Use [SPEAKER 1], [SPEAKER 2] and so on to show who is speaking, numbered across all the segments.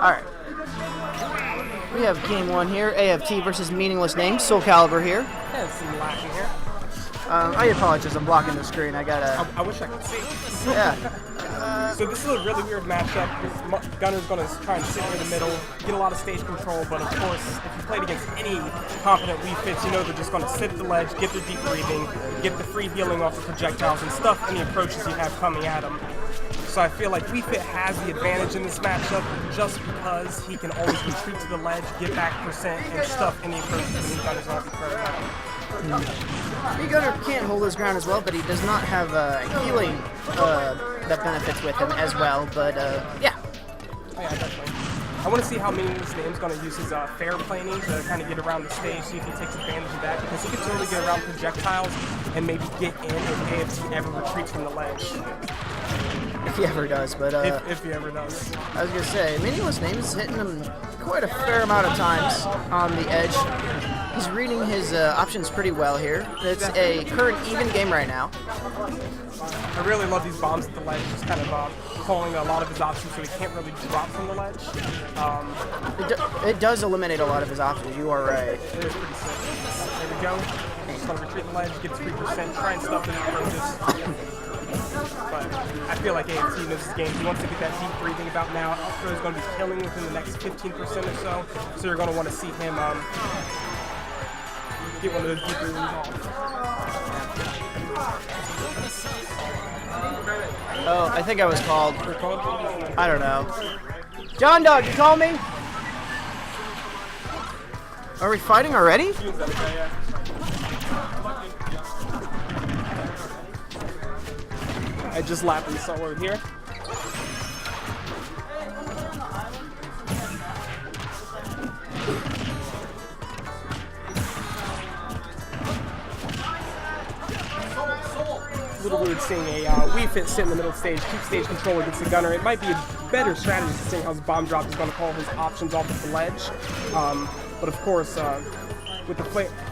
[SPEAKER 1] Alright. We have game one here, AFT versus Meaninglessname, Soul Calibur here.
[SPEAKER 2] There's some lagging here.
[SPEAKER 1] I apologize, I'm blocking the screen. I
[SPEAKER 2] wish I could see.
[SPEAKER 1] Yeah.
[SPEAKER 2] So this is a really weird matchup. Gunner's going to try and sit near the middle, get a lot of stage control, but of course, if you played against any competent Wii Fits, you know they're just going to sit at the ledge, get their deep breathing, get the free healing off the projectiles, and stuff any approaches you have coming at them. So I feel like Wii Fit has the advantage in this matchup just because he can always retreat to the ledge, get back percent, and stuff any approaches that Wii Gunner's going to be throwing at him.
[SPEAKER 1] Wii Gunner can't hold his ground as well, but he does not have healing that benefits with him as well, but yeah.
[SPEAKER 2] Oh, yeah, definitely. I want to see how Meaninglessname's going to use his fair planing to kind of get around the stage, see if he takes advantage of that, because he can totally get around projectiles and maybe get in if AFT ever retreats from the ledge.
[SPEAKER 1] If he ever does, but
[SPEAKER 2] if he ever does.
[SPEAKER 1] I was gonna say, Meaninglessname is hitting him quite a fair amount of times on the edge. He's reading his options pretty well here. It's a current even game right now.
[SPEAKER 2] I really love these bombs at the ledge, just kind of calling a lot of his options so he can't really drop from the ledge.
[SPEAKER 1] It does eliminate a lot of his options, you are right.
[SPEAKER 2] It is pretty sick. There we go. Just going to retreat the ledge, gets 3%, try and stuff his approaches. But I feel like AFT knows his game. He wants to get that deep breathing about now. Ultra is going to be killing within the next 15% or so. So you're going to want to see him get one of those deep breathings off.
[SPEAKER 1] Oh, I think I was called. I don't know. John Dog, you call me? Are we fighting already?
[SPEAKER 2] I just lapped and soloed here. A little weird seeing a Wii Fit sit in the middle stage, keep stage control against the Gunner. It might be a better strategy seeing how his bomb drop is going to call his options off of the ledge. But of course, with the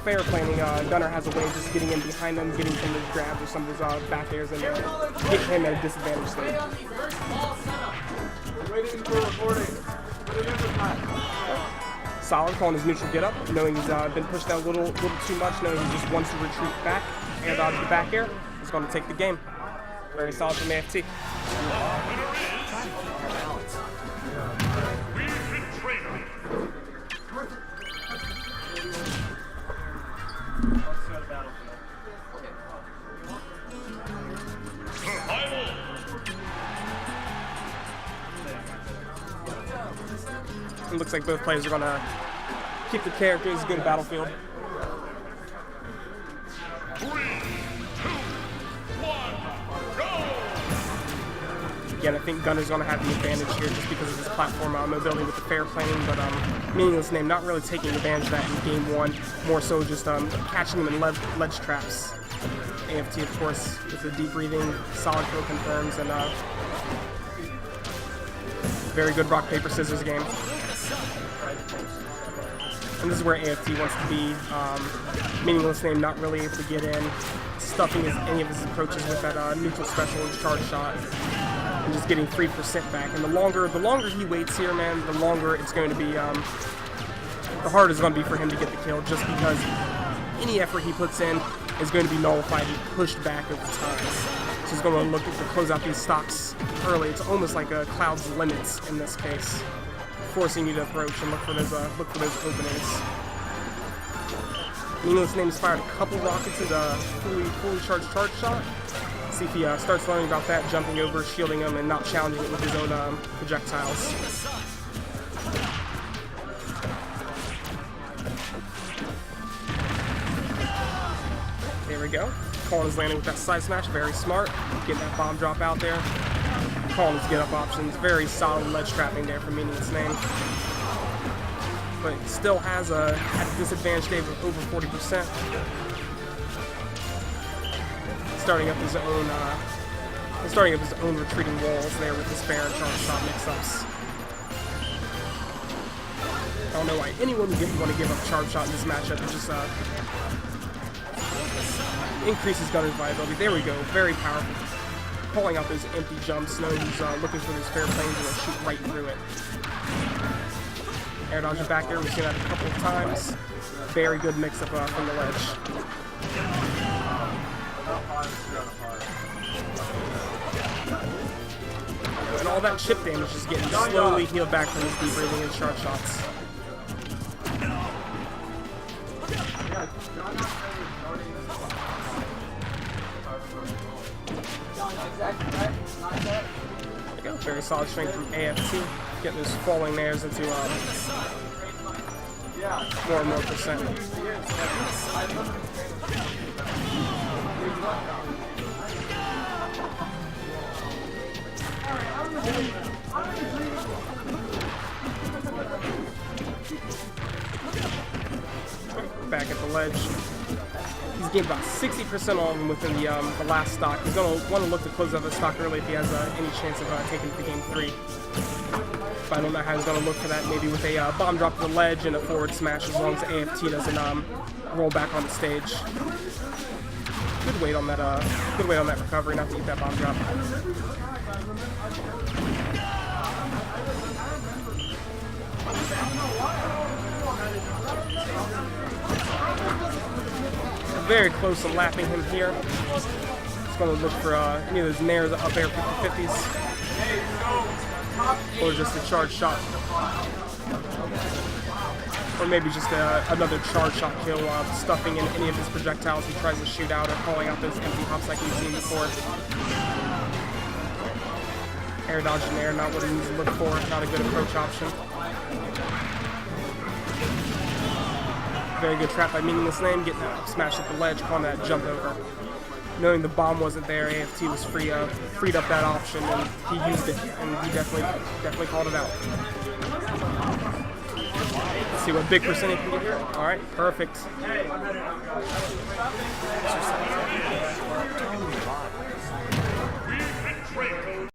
[SPEAKER 2] fair planning, Gunner has a way of just getting in behind him, getting some of his grabs or some of his back airs, and get him at a disadvantage state. Solid calling his neutral get up, knowing he's been pushed out a little too much, knowing he just wants to retreat back and dodge the back air. He's going to take the game. Very solid from AFT. It looks like both players are going to keep the characters, good battlefield.
[SPEAKER 3] 3, 2, 1, go!
[SPEAKER 2] Again, I think Gunner's going to have the advantage here just because of his platform mobility with the fair planning, but Meaninglessname not really taking advantage of that in game one, more so just catching them in ledge traps. AFT, of course, with the deep breathing, solid kill confirms, and very good rock, paper, scissors game. And this is where AFT wants to be. Meaninglessname not really able to get in, stuffing any of his approaches with that neutral special charge shot, and just getting 3% back. And the longer he waits here, man, the longer it's going to be, the harder it's going to be for him to get the kill, just because any effort he puts in is going to be nullified and pushed back over time. So he's going to look to close out these stocks early. It's almost like a Cloud's limits in this case, forcing you to approach and look for those openings. Meaninglessname's fired a couple rockets at a fully charged charge shot. See if he starts learning about that, jumping over, shielding him, and not challenging it with his own projectiles. There we go. Calling his landing with that side smash, very smart. Getting that bomb drop out there. Calling his get up options, very solid ledge trapping there for Meaninglessname. But still has a disadvantage state of over 40%. Starting up his own retreating walls there with his fair and charge shot mix-ups. I don't know why anyone would want to give up charge shot in this matchup. It just increases Gunner's viability. There we go, very powerful. Calling out those empty jumps, knowing he's looking for those fair planes and shoot right through it. Air dodge it back there. We've seen that a couple of times. Very good mix-up from the ledge. And all that chip damage is getting slowly healed back from his deep breathing and sharp shots. There you go. Very solid strength from AFT. Getting those falling nares into more and more percent. Back at the ledge. He's gained about 60% of them within the last stock. He's going to want to look to close out the stock early if he has any chance of taking it to game 3. But I don't know how he's going to look for that. Maybe with a bomb drop to the ledge and a forward smash, as long as AFT doesn't roll back on the stage. Good weight on that. Good weight on that recovery, not to eat that bomb drop. Very close to lapping him here. Just going to look for any of those nairs up air 50-50s. Or just a charge shot. Or maybe just another charge shot kill, stuffing in any of his projectiles he tries to shoot out or calling out those empty hops like we've seen before. Air dodge in air, not what he needs to look for, not a good approach option. Very good trap by Meaninglessname, getting that smash at the ledge, calling that jump over. Knowing the bomb wasn't there, AFT was freed up that option, and he used it, and he definitely called it out. Let's see what big percentage can get here. All right, perfect.